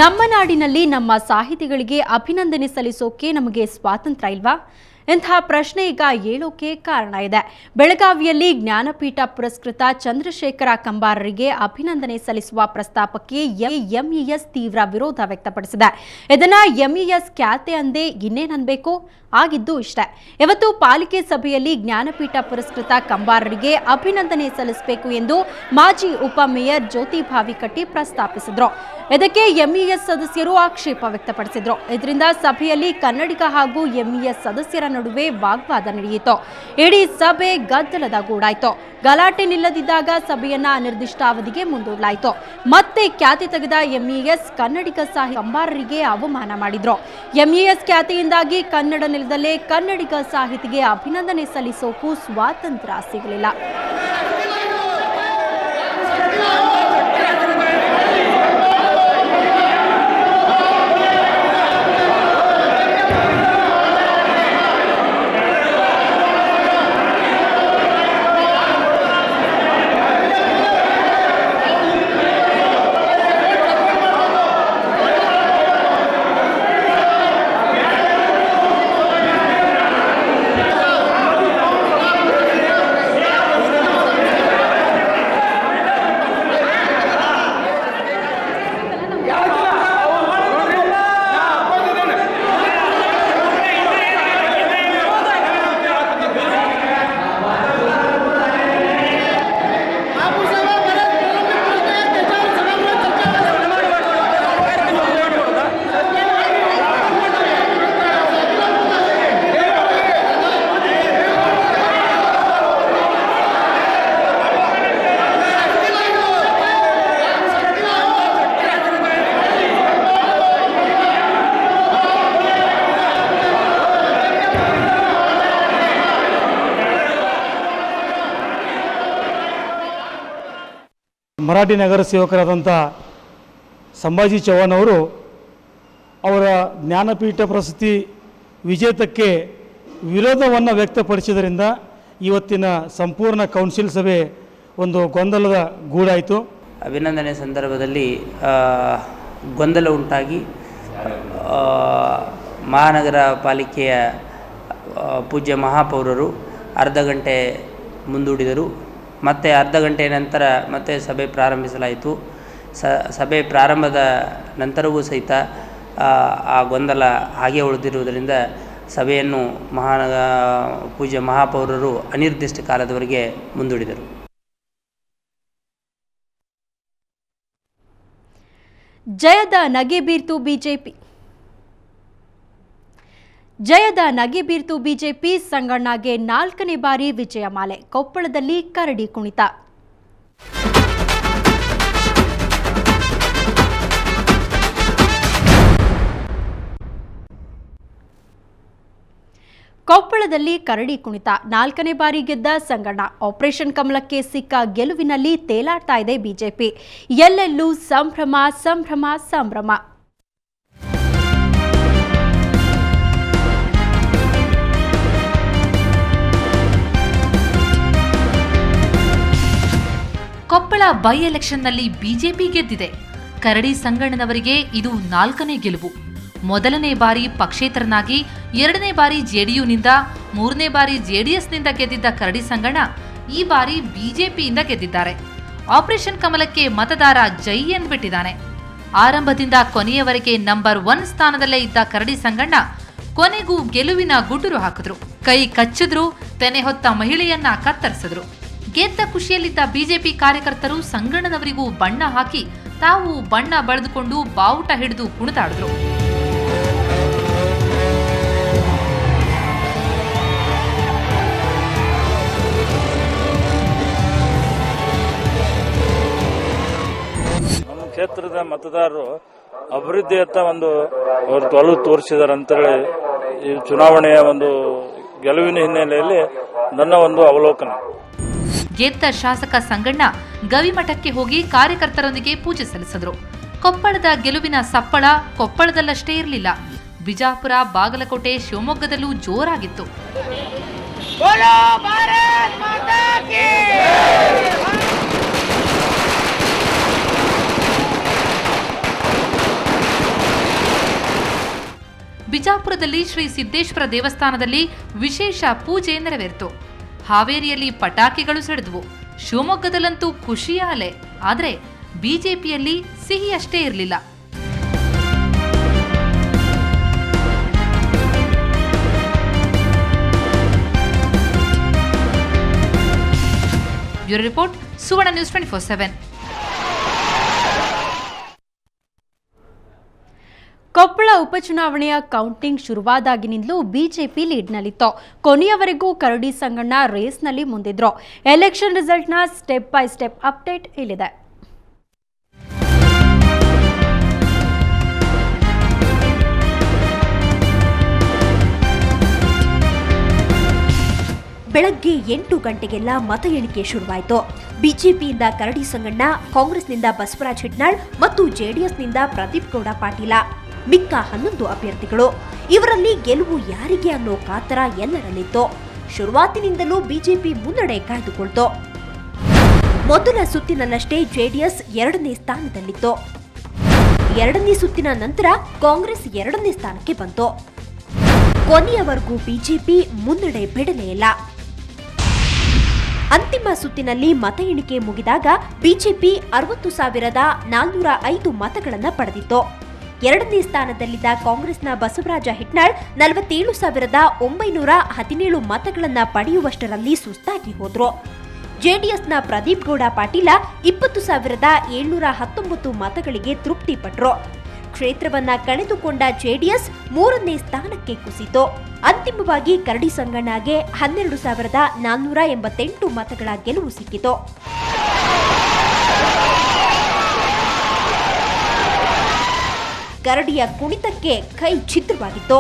ನಮ್ಮ ನಾಡಿನಲ್ಲಿ ನಮ್ಮ ಸಾಹಿತಿಗಳಿಗೆ ಅಭಿನಂದನೆ ಸಲ್ಲಿಸೋಕೆ ನಮಗೆ ಸ್ವಾತಂತ್ರ್ಯ ಇಲ್ವಾ? ಇಂತಹ ಪ್ರಶ್ನೆ ಈಗ ಏಳೋಕೆ ಕಾರಣ ಇದೆ. ಬೆಳಗಾವಿಯಲ್ಲಿ ಜ್ಞಾನಪೀಠ ಪುರಸ್ಕೃತ ಚಂದ್ರಶೇಖರ ಕಂಬಾರರಿಗೆ ಅಭಿನಂದನೆ ಸಲ್ಲಿಸುವ ಪ್ರಸ್ತಾಪಕ್ಕೆ ಎಂಇಎಸ್ ತೀವ್ರ ವಿರೋಧ ವ್ಯಕ್ತಪಡಿಸಿದೆ. ಇದನ್ನ ಎಂಇಎಸ್ ಖ್ಯಾತೆ ಅಂದೇ ಇನ್ನೇನನ್ಬೇಕು? ಆಗಿದ್ದು ಇಷ್ಟೇ. ಇವತ್ತು ಪಾಲಿಕೆ ಸಭೆಯಲ್ಲಿ ಜ್ಞಾನಪೀಠ ಪುರಸ್ಕೃತ ಕಂಬಾರರಿಗೆ ಅಭಿನಂದನೆ ಸಲ್ಲಿಸಬೇಕು ಎಂದು ಮಾಜಿ ಉಪಮೇಯರ್ ಜ್ಯೋತಿ ಭಾವಿಕಟ್ಟಿ ಪ್ರಸ್ತಾಪಿಸಿದ್ರು. ಇದಕ್ಕೆ ಎಂಇಎಸ್ ಸದಸ್ಯರು ಆಕ್ಷೇಪ ವ್ಯಕ್ತಪಡಿಸಿದ್ರು. ಇದರಿಂದ ಸಭೆಯಲ್ಲಿ ಕನ್ನಡಿಗ ಹಾಗೂ ಎಂಇಎಸ್ ಸದಸ್ಯರ ನಡುವೆ ವಾಗ್ವಾದ ನಡೆಯಿತು. ಇಡೀ ಸಭೆ ಗದ್ದಲದ ಗೂಡಾಯಿತು. ಗಲಾಟೆ ನಿಲ್ಲದಿದ್ದಾಗ ಸಭೆಯನ್ನ ಅನಿರ್ದಿಷ್ಟಾವಧಿಗೆ ಮುಂದೂಡಲಾಯಿತು. ಮತ್ತೆ ಖ್ಯಾತಿ ತೆಗೆದ ಎಂಇಎಸ್ ಕನ್ನಡಿಗ ಸಾಹಿತಿ ಕಂಬಾರರಿಗೆ ಅವಮಾನ ಮಾಡಿದ್ರು. ಎಂಇಎಸ್ ಖ್ಯಾತಿಯಿಂದಾಗಿ ಕನ್ನಡ ನೆಲದಲ್ಲೇ ಕನ್ನಡಿಗ ಸಾಹಿತಿಗೆ ಅಭಿನಂದನೆ ಸಲ್ಲಿಸೋಕು ಸ್ವಾತಂತ್ರ್ಯ ಸಿಗಲಿಲ್ಲ. ಮರಾಠಿ ನಗರ ಸೇವಕರಾದಂಥ ಸಂಭಾಜಿ ಚೌಹಾಣ್ ಅವರು ಅವರ ಜ್ಞಾನಪೀಠ ಪ್ರಶಸ್ತಿ ವಿಜೇತಕ್ಕೆ ವಿರೋಧವನ್ನು ವ್ಯಕ್ತಪಡಿಸಿದ್ದರಿಂದ ಇವತ್ತಿನ ಸಂಪೂರ್ಣ ಕೌನ್ಸಿಲ್ ಸಭೆ ಒಂದು ಗೊಂದಲದ ಗೂಡಾಯಿತು. ಅಭಿನಂದನೆ ಸಂದರ್ಭದಲ್ಲಿ ಗೊಂದಲ ಉಂಟಾಗಿ ಮಹಾನಗರ ಪಾಲಿಕೆಯ ಪೂಜ್ಯ ಮಹಾಪೌರರು ಅರ್ಧ ಗಂಟೆ ಮುಂದೂಡಿದರು. ಮತ್ತೆ ಅರ್ಧ ಗಂಟೆ ನಂತರ ಮತ್ತೆ ಸಭೆ ಪ್ರಾರಂಭಿಸಲಾಯಿತು. ಸಭೆ ಪ್ರಾರಂಭದ ನಂತರವೂ ಸಹಿತ ಆ ಗೊಂದಲ ಹಾಗೆ ಉಳಿದಿರುವುದರಿಂದ ಸಭೆಯನ್ನು ಪೂಜ್ಯ ಮಹಾಪೌರರು ಅನಿರ್ದಿಷ್ಟ ಕಾಲದವರೆಗೆ ಮುಂದೂಡಿದರು. ಜಯದ ನಗೆ ಬೀರ್ತು ಬಿಜೆಪಿ. ಜಯದ ನಗೆ ಬೀರ್ತು ಬಿಜೆಪಿ. ಸಂಗಣ್ಣಗೆ 4ನೇ ಬಾರಿ ವಿಜಯಮಾಲೆ. ಕೊಪ್ಪಳದಲ್ಲಿ ಕರಡಿ ಕುಣಿತ. ಕೊಪ್ಪಳದಲ್ಲಿ ಕರಡಿ ಕುಣಿತ. 4ನೇ ಬಾರಿ ಗೆದ್ದ ಸಂಗಣ್ಣ. ಆಪರೇಷನ್ ಕಮಲಕ್ಕೆ ಸಿಕ್ಕ ಗೆಲುವಿನಲ್ಲಿ ತೇಲಾಡ್ತಾ ಇದೆ ಬಿಜೆಪಿ. ಎಲ್ಲೆಲ್ಲೂ ಸಂಭ್ರಮ ಸಂಭ್ರಮ ಸಂಭ್ರಮ. ಕೊಪ್ಪಳ ಬೈ ಎಲೆಕ್ಷನ್ನಲ್ಲಿ ಬಿಜೆಪಿ ಗೆದ್ದಿದೆ. ಕರಡಿ ಸಂಗಣ್ಣನವರಿಗೆ ಇದು 4ನೇ ಗೆಲುವು. ಮೊದಲನೇ ಬಾರಿ ಪಕ್ಷೇತರನಾಗಿ, 2ನೇ ಬಾರಿ ಜೆಡಿಯುನಿಂದ, 3ನೇ ಬಾರಿ ಜೆಡಿಎಸ್ನಿಂದ ಗೆದ್ದಿದ್ದ ಕರಡಿ ಸಂಗಣ್ಣ ಈ ಬಾರಿ ಬಿಜೆಪಿಯಿಂದ ಗೆದ್ದಿದ್ದಾರೆ. ಆಪರೇಷನ್ ಕಮಲಕ್ಕೆ ಮತದಾರ ಜೈ ಎಂದ್ಬಿಟ್ಟಿದ್ದಾನೆ. ಆರಂಭದಿಂದ ಕೊನೆಯವರೆಗೆ ನಂಬರ್ 1 ಸ್ಥಾನದಲ್ಲೇ ಇದ್ದ ಕರಡಿ ಸಂಗಣ್ಣ ಕೊನೆಗೂ ಗೆಲುವಿನ ಗುಟುರು ಹಾಕಿದ್ರು. ಕೈ ಕಚ್ಚಿದ್ರು, ತೆನೆ ಹೊತ್ತ ಮಹಿಳೆಯನ್ನ ಕತ್ತರಿಸಿದ್ರು. ಗೆದ್ದ ಖುಷಿಯಲ್ಲಿದ್ದ ಬಿಜೆಪಿ ಕಾರ್ಯಕರ್ತರು ಸಂಗಣ್ಣನವರಿಗೂ ಬಣ್ಣ ಹಾಕಿ ತಾವು ಬಣ್ಣ ಬಳಿದುಕೊಂಡು ಬಾವುಟ ಹಿಡಿದು ಕುಣಿದಾಡಿದ್ರು. ನಮ್ಮ ಕ್ಷೇತ್ರದ ಮತದಾರರು ಅಭಿವೃದ್ಧಿಯತ್ತ ಒಂದು ಒಲವು ತೋರಿಸಿದ್ದಾರೆ ಅಂತೇಳಿ ಈ ಚುನಾವಣೆಯ ಒಂದು ಗೆಲುವಿನ ಹಿನ್ನೆಲೆಯಲ್ಲಿ ನನ್ನ ಒಂದು ಅವಲೋಕನ. ಗೆದ್ದ ಶಾಸಕ ಸಂಗಣ್ಣ ಗವಿಮಠಕ್ಕೆ ಹೋಗಿ ಕಾರ್ಯಕರ್ತರೊಂದಿಗೆ ಪೂಜೆ ಸಲ್ಲಿಸಿದ್ರು. ಕೊಪ್ಪಳದ ಗೆಲುವಿನ ಸಪ್ಪಳ ಕೊಪ್ಪಳದಲ್ಲಷ್ಟೇ ಇರಲಿಲ್ಲ. ಬಿಜಾಪುರ, ಬಾಗಲಕೋಟೆ, ಶಿವಮೊಗ್ಗದಲ್ಲೂ ಜೋರಾಗಿತ್ತು. ಬಿಜಾಪುರದಲ್ಲಿ ಶ್ರೀ ಸಿದ್ದೇಶ್ವರ ದೇವಸ್ಥಾನದಲ್ಲಿ ವಿಶೇಷ ಪೂಜೆ ನೆರವೇರಿತು. ಹಾವೇರಿಯಲ್ಲಿ ಪಟಾಕಿಗಳು ಸಿಡಿದವು. ಶಿವಮೊಗ್ಗದಲ್ಲಂತೂ ಖುಷಿಯ ಅಲೆ. ಆದರೆ ಬಿಜೆಪಿಯಲ್ಲಿ ಸಿಹಿಯಷ್ಟೇ ಇರಲಿಲ್ಲ. Bureau report, Suvarna news 24/7. Koppal ಉಪಚುನಾವಣೆಯ ಕೌಂಟಿಂಗ್ ಶುರುವಾದಾಗಿನಿಂದಲೂ ಬಿಜೆಪಿ ಲೀಡ್ನಲ್ಲಿತ್ತು. ಕೊನೆಯವರೆಗೂ ಕರಡಿ ಸಂಗಣ್ಣ ರೇಸ್ನಲ್ಲಿ ಮುಂದಿದ್ರು. ಎಲೆಕ್ಷನ್ ರಿಸಲ್ಟ್ನ ಸ್ಟೆಪ್ ಬೈ ಸ್ಟೆಪ್ ಅಪ್ಡೇಟ್ ಇಲ್ಲಿದೆ. ಬೆಳಗ್ಗೆ 8 ಗಂಟೆಗೆಲ್ಲ ಮತ ಎಣಿಕೆ ಶುರುವಾಯಿತು. ಬಿಜೆಪಿಯಿಂದ ಕರಡಿ ಸಂಗಣ್ಣ, ಕಾಂಗ್ರೆಸ್ನಿಂದ ಬಸವರಾಜ ಹಿಟ್ನಾಳ್ ಮತ್ತು ಜೆಡಿಎಸ್ನಿಂದ ಪ್ರದೀಪ್ ಗೌಡ ಪಾಟೀಲ ಮಿಕ್ಕ 11 ಅಭ್ಯರ್ಥಿಗಳು. ಇವರಲ್ಲಿ ಗೆಲುವು ಯಾರಿಗೆ ಅನ್ನೋ ಕಾತರ ಎಲ್ಲರಲ್ಲಿತ್ತು. ಶುರುವಾತಿನಿಂದಲೂ ಬಿಜೆಪಿ ಮುನ್ನಡೆ ಕಾಯ್ದುಕೊಳ್ತು. ಮೊದಲ ಸುತ್ತಿನಲ್ಲಷ್ಟೇ ಜೆಡಿಎಸ್ 2ನೇ ಸ್ಥಾನದಲ್ಲಿತ್ತು. 2ನೇ ಸುತ್ತಿನ ನಂತರ ಕಾಂಗ್ರೆಸ್ 2ನೇ ಸ್ಥಾನಕ್ಕೆ ಬಂತು. ಕೊನೆಯವರೆಗೂ ಬಿಜೆಪಿ ಮುನ್ನಡೆ ಬಿಡಲೇ ಇಲ್ಲ. ಅಂತಿಮ ಸುತ್ತಿನಲ್ಲಿ ಮತ ಎಣಿಕೆ ಮುಗಿದಾಗ ಬಿಜೆಪಿ 60,405 ಮತಗಳನ್ನು ಪಡೆದಿತ್ತು. 2ನೇ ಸ್ಥಾನದಲ್ಲಿದ್ದ ಕಾಂಗ್ರೆಸ್ನ ಬಸವರಾಜ ಹಿಟ್ನಾಳ್ 47,917 ಮತಗಳನ್ನು ಪಡೆಯುವಷ್ಟರಲ್ಲಿ ಸುಸ್ತಾಗಿ ಹೋದ್ರು. ಜೆಡಿಎಸ್ನ ಪ್ರದೀಪ್ ಗೌಡ ಪಾಟೀಲ 20,719 ಮತಗಳಿಗೆ ತೃಪ್ತಿಪಟ್ರು. ಕ್ಷೇತ್ರವನ್ನ ಕಳೆದುಕೊಂಡ ಜೆಡಿಎಸ್ 3ನೇ ಸ್ಥಾನಕ್ಕೆ ಕುಸಿತು. ಅಂತಿಮವಾಗಿ ಕರಡಿ ಸಂಗಣ್ಣಗೆ 12,488 ಮತಗಳ ಗೆಲುವು ಸಿಕ್ಕಿತು. ಕರಡಿಯ ಕುಣಿತಕ್ಕೆ ಕೈ ಛಿದ್ರವಾಗಿತ್ತು.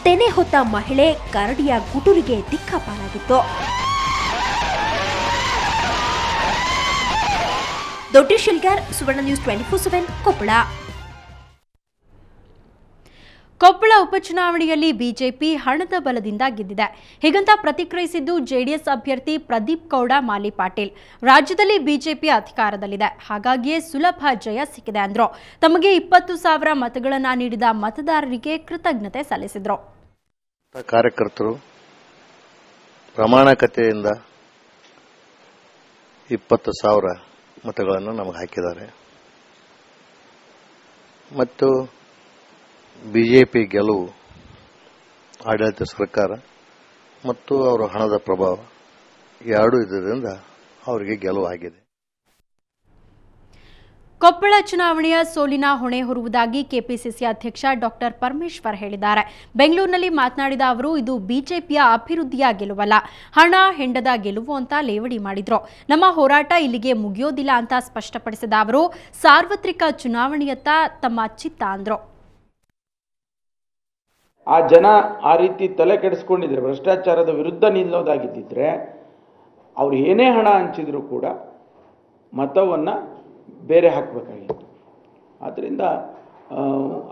ತೆನೆ ಹೊತ್ತ ಮಹಿಳೆ ಕರಡಿಯ ಗುಟುರಿಗೆ ದಿಕ್ಕಾಪಾಲಾಗಿತ್ತು. ದೊಡ್ಡ ಶಿಲ್ಗಾರ್, ಸುವರ್ಣ ನ್ಯೂಸ್ 24/7 ಕೊಪ್ಪಳ. ಕೊಪ್ಪಳ ಉಪಚುನಾವಣೆಯಲ್ಲಿ ಬಿಜೆಪಿ ಹಣದ ಬಲದಿಂದ ಗೆದ್ದಿದೆ. ಹೀಗಂತ ಪ್ರತಿಕ್ರಿಯಿಸಿದ್ದು ಜೆಡಿಎಸ್ ಅಭ್ಯರ್ಥಿ ಪ್ರದೀಪ್ ಗೌಡ ಮಾಲಿ ಪಾಟೀಲ್. ರಾಜ್ಯದಲ್ಲಿ ಬಿಜೆಪಿ ಅಧಿಕಾರದಲ್ಲಿದೆ, ಹಾಗಾಗಿಯೇ ಸುಲಭ ಜಯ ಸಿಕ್ಕಿದೆ ಅಂದ್ರು. ತಮಗೆ 20,000 ಮತಗಳನ್ನು ನೀಡಿದ ಮತದಾರರಿಗೆ ಕೃತಜ್ಞತೆ ಸಲ್ಲಿಸಿದ್ರು. ಕಾರ್ಯಕರ್ತರು ಪ್ರಾಮಾಣಿಕತೆಯಿಂದ 20,000 ಮತಗಳನ್ನು ನಮಗೆ ಹಾಕಿದ್ದಾರೆ ಮತ್ತು ಬಿಜೆಪಿ ಗೆಲುವು ಆಡಳಿತ ಸರ್ಕಾರ ಮತ್ತು ಅವರ ಹಣದ ಪ್ರಭಾವ ಎರಡೂ ಇದರಿಂದ ಅವರಿಗೆ ಗೆಲುವು ಆಗಿದೆ. ಕೊಪ್ಪಳ ಚುನಾವಣೆಯ ಸೋಲಿನ ಹೊಣೆ ಹೊರುವುದಾಗಿ ಕೆಪಿಸಿಸಿ ಅಧ್ಯಕ್ಷ ಡಾಕ್ಟರ್ ಪರಮೇಶ್ವರ್ ಹೇಳಿದ್ದಾರೆ. ಬೆಂಗಳೂರಿನಲ್ಲಿ ಮಾತನಾಡಿದ ಅವರು, ಇದು ಬಿಜೆಪಿಯ ಅಭಿವೃದ್ಧಿಯ ಗೆಲುವಲ್ಲ, ಹಣ ಹೆಂಡದ ಗೆಲುವು ಅಂತ ಲೇವಡಿ ಮಾಡಿದ್ರು. ನಮ್ಮ ಹೋರಾಟ ಇಲ್ಲಿಗೆ ಮುಗಿಯೋದಿಲ್ಲ ಅಂತ ಸ್ಪಷ್ಟಪಡಿಸಿದ ಅವರು, ಸಾರ್ವತ್ರಿಕ ಚುನಾವಣೆಯತ್ತ ತಮ್ಮ ಚಿತ್ತ ಅಂದ್ರು. ಆ ಜನ ಆ ರೀತಿ ತಲೆ ಕೆಡಿಸ್ಕೊಂಡಿದ್ರೆ, ಭ್ರಷ್ಟಾಚಾರದ ವಿರುದ್ಧ ನಿಲ್ಲೋದಾಗಿದ್ದಿದ್ರೆ ಅವ್ರು ಏನೇ ಹಣ ಹಂಚಿದ್ರು ಕೂಡ ಮತವನ್ನು ಬೇರೆ ಹಾಕಬೇಕಾಗಿತ್ತು. ಆದ್ದರಿಂದ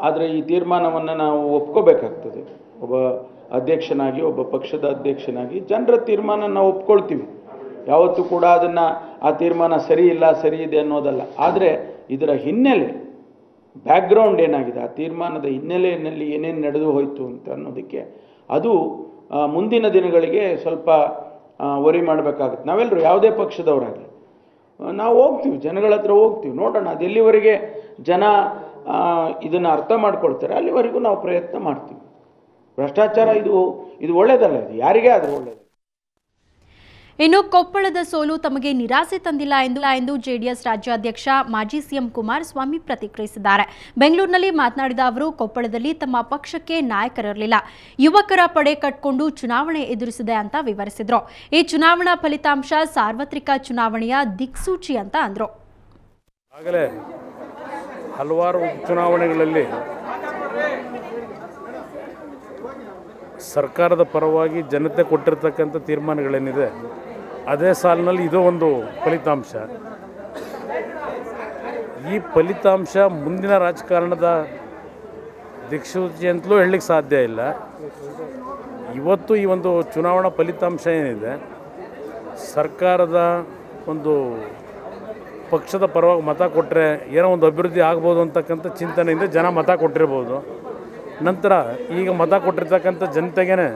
ಆದರೆ ಈ ತೀರ್ಮಾನವನ್ನು ನಾವು ಒಪ್ಕೋಬೇಕಾಗ್ತದೆ. ಒಬ್ಬ ಅಧ್ಯಕ್ಷನಾಗಿ, ಒಬ್ಬ ಪಕ್ಷದ ಅಧ್ಯಕ್ಷನಾಗಿ ಜನರ ತೀರ್ಮಾನ ನಾವು ಒಪ್ಕೊಳ್ತೀವಿ. ಯಾವತ್ತೂ ಕೂಡ ಅದನ್ನು ಆ ತೀರ್ಮಾನ ಸರಿ ಇಲ್ಲ, ಸರಿ ಇದೆ ಅನ್ನೋದಲ್ಲ. ಆದರೆ ಇದರ ಹಿನ್ನೆಲೆ, ಬ್ಯಾಕ್ಗ್ರೌಂಡ್ ಏನಾಗಿದೆ, ಆ ತೀರ್ಮಾನದ ಹಿನ್ನೆಲೆಯಲ್ಲಿ ಏನೇನು ನಡೆದು ಹೋಯಿತು ಅಂತ ಅನ್ನೋದಕ್ಕೆ ಅದು ಮುಂದಿನ ದಿನಗಳಿಗೆ ಸ್ವಲ್ಪ ವರಿ ಮಾಡಬೇಕಾಗುತ್ತೆ. ನಾವೆಲ್ಲರೂ ಯಾವುದೇ ಪಕ್ಷದವರಾಗಲಿ ನಾವು ಹೋಗ್ತೀವಿ, ಜನಗಳ ಹತ್ರ ಹೋಗ್ತೀವಿ, ನೋಡೋಣ ಅದು ಎಲ್ಲಿವರೆಗೆ ಜನ ಇದನ್ನು ಅರ್ಥ ಮಾಡ್ಕೊಳ್ತಾರೆ ಅಲ್ಲಿವರೆಗೂ ನಾವು ಪ್ರಯತ್ನ ಮಾಡ್ತೀವಿ. ಭ್ರಷ್ಟಾಚಾರ ಇದು ಒಳ್ಳೆಯದಲ್ಲ, ಇದು ಯಾರಿಗೇ ಆದರೂ ಒಳ್ಳೆಯದು. ಇನ್ನು ಕೊಪ್ಪಳದ ಸೋಲು ತಮಗೆ ನಿರಾಸೆ ತಂದಿಲ್ಲ ಎಂದು ಜೆಡಿಎಸ್ ರಾಜ್ಯಾಧ್ಯಕ್ಷ ಮಾಜಿ ಸಿಎಂ ಕುಮಾರಸ್ವಾಮಿ ಪ್ರತಿಕ್ರಿಯಿಸಿದ್ದಾರೆ. ಬೆಂಗಳೂರಿನಲ್ಲಿ ಮಾತನಾಡಿದ ಅವರು, ಕೊಪ್ಪಳದಲ್ಲಿ ತಮ್ಮ ಪಕ್ಷಕ್ಕೆ ನಾಯಕರಿರಲಿಲ್ಲ, ಯುವಕರ ಪಡೆ ಕಟ್ಟಿಕೊಂಡು ಚುನಾವಣೆ ಎದುರಿಸಿದೆ ಅಂತ ವಿವರಿಸಿದ್ರು. ಈ ಚುನಾವಣಾ ಫಲಿತಾಂಶ ಸಾರ್ವತ್ರಿಕ ಚುನಾವಣೆಯ ದಿಕ್ಸೂಚಿ ಅಂತ ಅಂದ್ರು. ಆಗಲೇ ಹಲವಾರು ಚುನಾವಣೆಗಳಲ್ಲಿ ಸರ್ಕಾರದ ಪರವಾಗಿ ಜನತೆ ಕೊಟ್ಟಿರ್ತಕ್ಕಂಥ ತೀರ್ಮಾನಗಳೇನಿದೆ, ಅದೇ ಸಾಲಿನಲ್ಲಿ ಇದು ಒಂದು ಫಲಿತಾಂಶ. ಈ ಫಲಿತಾಂಶ ಮುಂದಿನ ರಾಜಕಾರಣದ ದಿಕ್ಸೂಚಿ ಅಂತಲೂ ಹೇಳಲಿಕ್ಕೆ ಸಾಧ್ಯ ಇಲ್ಲ. ಇವತ್ತು ಈ ಒಂದು ಚುನಾವಣಾ ಫಲಿತಾಂಶ ಏನಿದೆ, ಸರ್ಕಾರದ ಒಂದು ಪಕ್ಷದ ಪರವಾಗಿ ಮತ ಕೊಟ್ಟರೆ ಏನೋ ಒಂದು ಅಭಿವೃದ್ಧಿ ಆಗ್ಬೋದು ಅಂತಕ್ಕಂಥ ಚಿಂತನೆಯಿಂದ ಜನ ಮತ ಕೊಟ್ಟಿರ್ಬೋದು. ನಂತರ ಈಗ ಮತ ಕೊಟ್ಟಿರ್ತಕ್ಕಂಥ ಜನತೆಗೇ